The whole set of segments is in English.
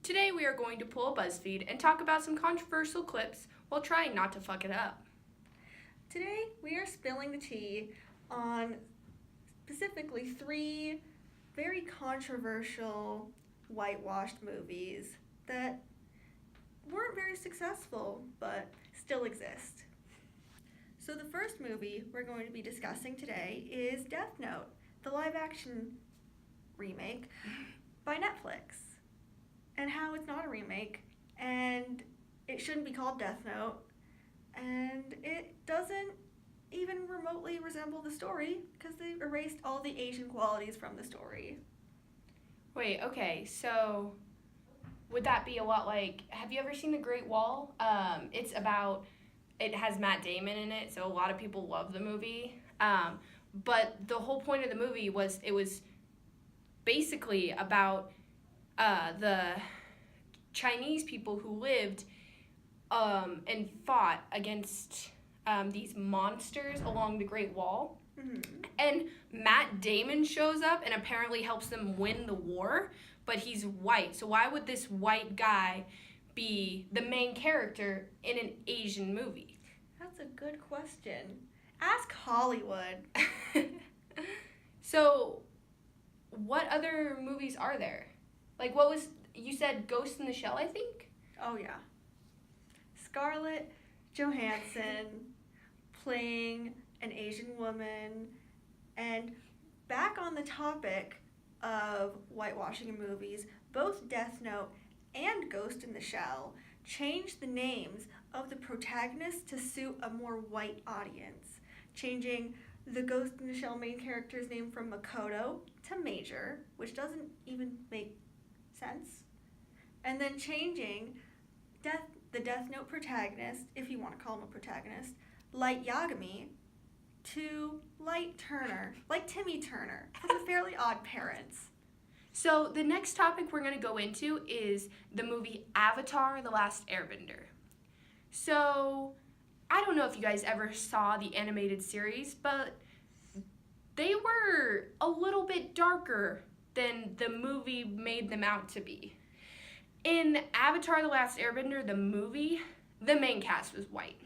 Today we are going to pull a BuzzFeed and talk about some controversial clips while trying not to fuck it up. Today we are spilling the tea on specifically 3 very controversial whitewashed movies that weren't very successful but still exist. So the first movie we're going to be discussing today is Death Note, the live-action remake by Netflix, and how it's not a remake, and it shouldn't be called Death Note, and it doesn't even remotely resemble the story because they erased all the Asian qualities from the story. Wait, okay, so would that be a lot like, have you ever seen The Great Wall? It has Matt Damon in it, so a lot of people love the movie. But the whole point of the movie was, it was basically about the Chinese people who lived and fought against these monsters along the Great Wall. Mm-hmm. And Matt Damon shows up and apparently helps them win the war, but he's white. So why would this white guy be the main character in an Asian movie? That's a good question. Ask Hollywood. So what other movies are there? Like, you said Ghost in the Shell, I think? Oh yeah. Scarlett Johansson playing an Asian woman. And back on the topic of whitewashing in movies, both Death Note and Ghost in the Shell changed the names of the protagonists to suit a more white audience, changing the Ghost in the Shell main character's name from Makoto to Major, which doesn't even make sense, and then changing the Death Note protagonist, if you want to call him a protagonist, Light Yagami, to Light Turner, like Timmy Turner from The Fairly Odd Parents. So the next topic we're going to go into is the movie Avatar: The Last Airbender. So I don't know if you guys ever saw the animated series, but they were a little bit darker than the movie made them out to be. In Avatar: The Last Airbender, the movie, the main cast was white.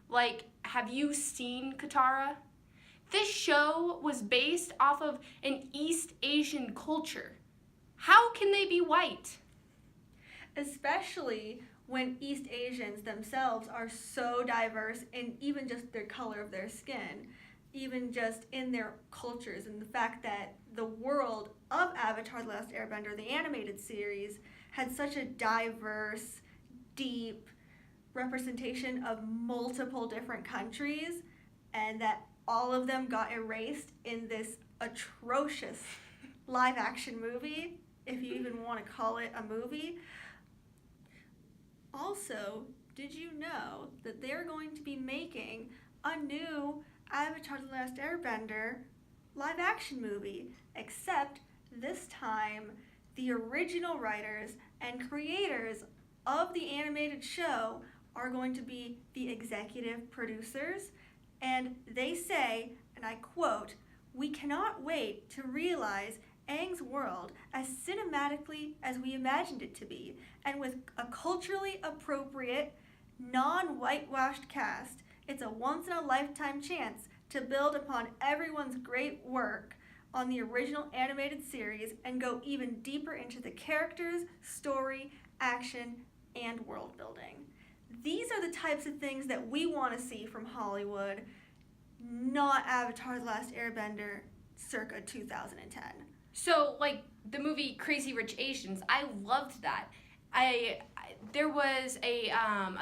Like, have you seen Katara? This show was based off of an East Asian culture. How can they be white? Especially when East Asians themselves are so diverse in even just their color of their skin, even just in their cultures, and the fact that the world of Avatar: The Last Airbender, the animated series, had such a diverse, deep representation of multiple different countries, and that all of them got erased in this atrocious live-action movie, if you even want to call it a movie. Also, did you know that they're going to be making a new Avatar: The Last Airbender live-action movie, except this time the original writers and creators of the animated show are going to be the executive producers, and they say, and I quote, "We cannot wait to realize Aang's world as cinematically as we imagined it to be, and with a culturally appropriate, non-whitewashed cast. It's a once-in-a-lifetime chance to build upon everyone's great work on the original animated series and go even deeper into the characters, story, action, and world building." These are the types of things that we want to see from Hollywood, not Avatar: The Last Airbender circa 2010. So, like, the movie Crazy Rich Asians, I loved that. There was a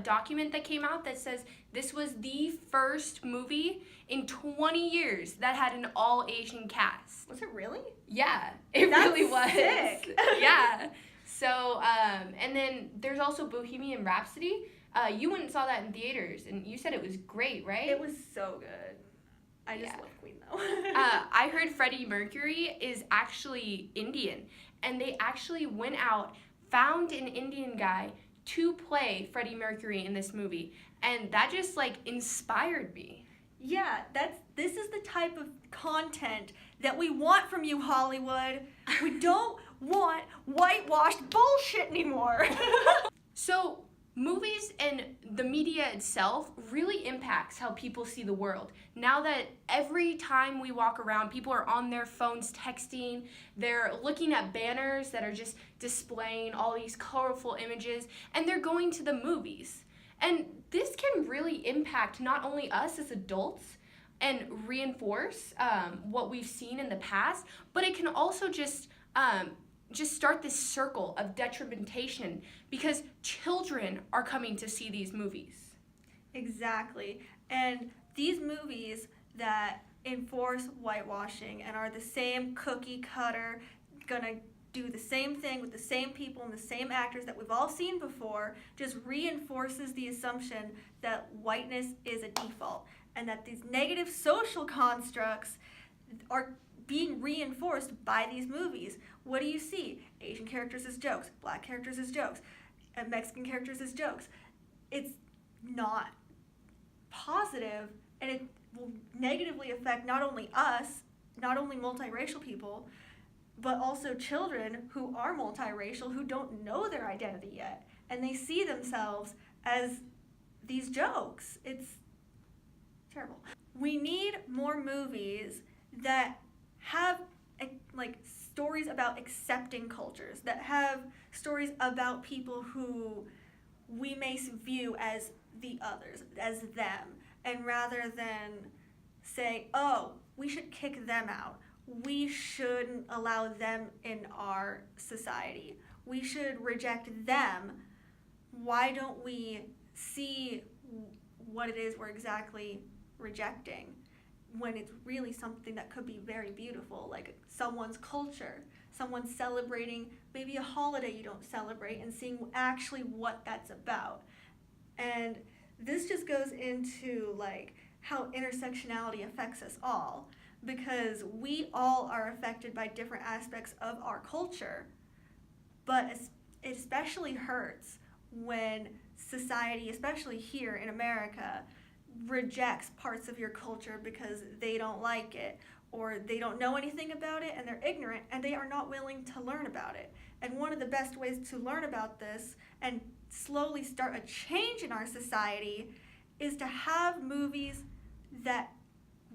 document that came out that says this was the first movie in 20 years that had an all-Asian cast. Was it really? Yeah, it That's really was. sick. Yeah. So, and then there's also Bohemian Rhapsody. You went and saw that in theaters, and you said it was great, right? It was so good. I just love Queen, though. I heard Freddie Mercury is actually Indian, and they actually went out, found an Indian guy to play Freddie Mercury in this movie, and that just, like, inspired me. Yeah, this is the type of content that we want from you, Hollywood. We don't want whitewashed bullshit anymore. So, movies and the media itself really impacts how people see the world. Now that every time we walk around, people are on their phones texting, they're looking at banners that are just displaying all these colorful images, and they're going to the movies. And this can really impact not only us as adults and reinforce what we've seen in the past, but it can also just start this circle of detrimentation because children are coming to see these movies. Exactly. And these movies that enforce whitewashing and are the same cookie cutter, gonna do the same thing with the same people and the same actors that we've all seen before, just reinforces the assumption that whiteness is a default and that these negative social constructs are being reinforced by these movies. What do you see? Asian characters as jokes, black characters as jokes, and Mexican characters as jokes. It's not positive, and it will negatively affect not only us, not only multiracial people, but also children who are multiracial who don't know their identity yet, and they see themselves as these jokes. It's terrible. We need more movies that have like stories about accepting cultures, that have stories about people who we may view as the others, as them, and rather than say, oh, we should kick them out, we shouldn't allow them in our society, we should reject them, why don't we see what it is we're exactly rejecting, when it's really something that could be very beautiful, like someone's culture, someone celebrating maybe a holiday you don't celebrate, and seeing actually what that's about. And this just goes into like how intersectionality affects us all, because we all are affected by different aspects of our culture, but it especially hurts when society, especially here in America, rejects parts of your culture because they don't like it, or they don't know anything about it, and they're ignorant, and they are not willing to learn about it. And one of the best ways to learn about this and slowly start a change in our society is to have movies that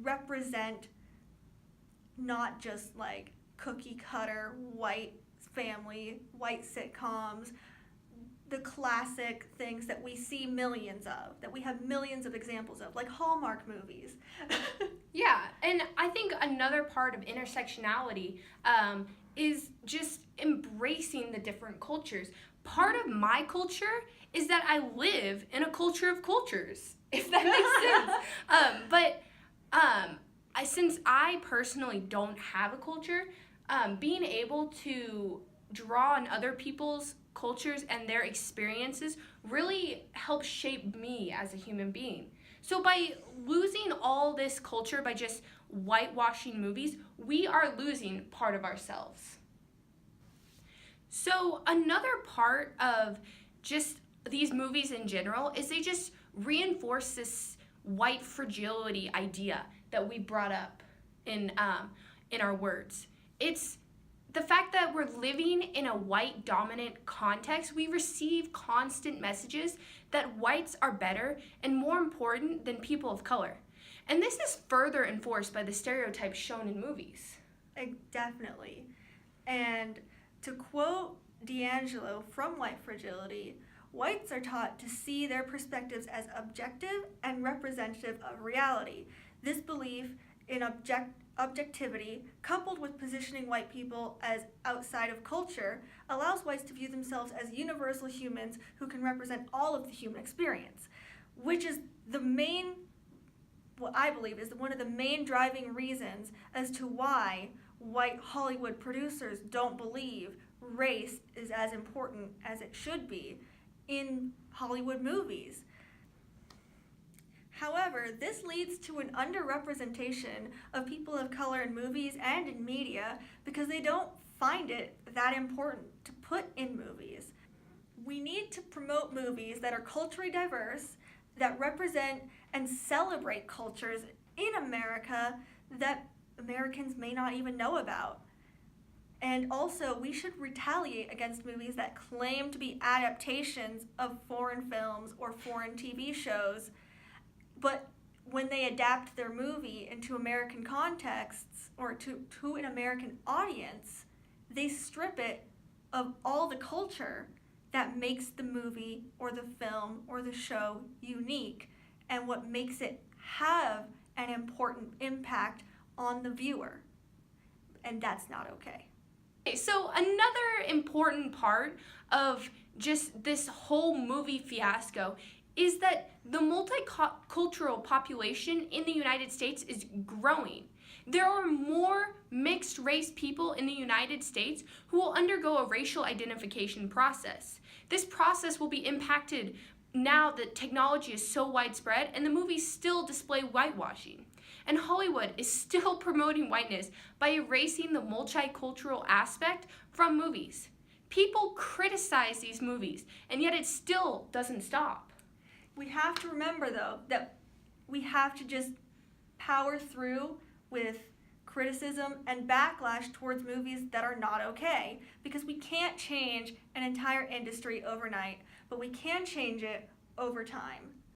represent not just like cookie cutter white family, white sitcoms, the classic things that we see millions of, that we have millions of examples of, like Hallmark movies. Yeah, and I think another part of intersectionality is just embracing the different cultures. Part of my culture is that I live in a culture of cultures, if that makes sense. Since I personally don't have a culture, being able to draw on other people's cultures and their experiences really helps shape me as a human being. So by losing all this culture, by just whitewashing movies, we are losing part of ourselves. So another part of just these movies in general is they just reinforce this white fragility idea that we brought up in our words. It's the fact that we're living in a white dominant context. We receive constant messages that whites are better and more important than people of color. And this is further enforced by the stereotypes shown in movies. Definitely. And to quote D'Angelo from White Fragility, whites are taught to see their perspectives as objective and representative of reality. This belief in objectivity, coupled with positioning white people as outside of culture, allows whites to view themselves as universal humans who can represent all of the human experience, which is what I believe is one of the main driving reasons as to why white Hollywood producers don't believe race is as important as it should be in Hollywood movies. However, this leads to an underrepresentation of people of color in movies and in media because they don't find it that important to put in movies. We need to promote movies that are culturally diverse, that represent and celebrate cultures in America that Americans may not even know about. And also, we should retaliate against movies that claim to be adaptations of foreign films or foreign TV shows, but when they adapt their movie into American contexts or to an American audience, they strip it of all the culture that makes the movie or the film or the show unique and what makes it have an important impact on the viewer. And that's not okay. Okay, so another important part of just this whole movie fiasco is that the multicultural population in the United States is growing. There are more mixed race people in the United States who will undergo a racial identification process. This process will be impacted now that technology is so widespread and the movies still display whitewashing. And Hollywood is still promoting whiteness by erasing the multicultural aspect from movies. People criticize these movies, and yet it still doesn't stop. We have to remember, though, that we have to just power through with criticism and backlash towards movies that are not okay, because we can't change an entire industry overnight, but we can change it over time.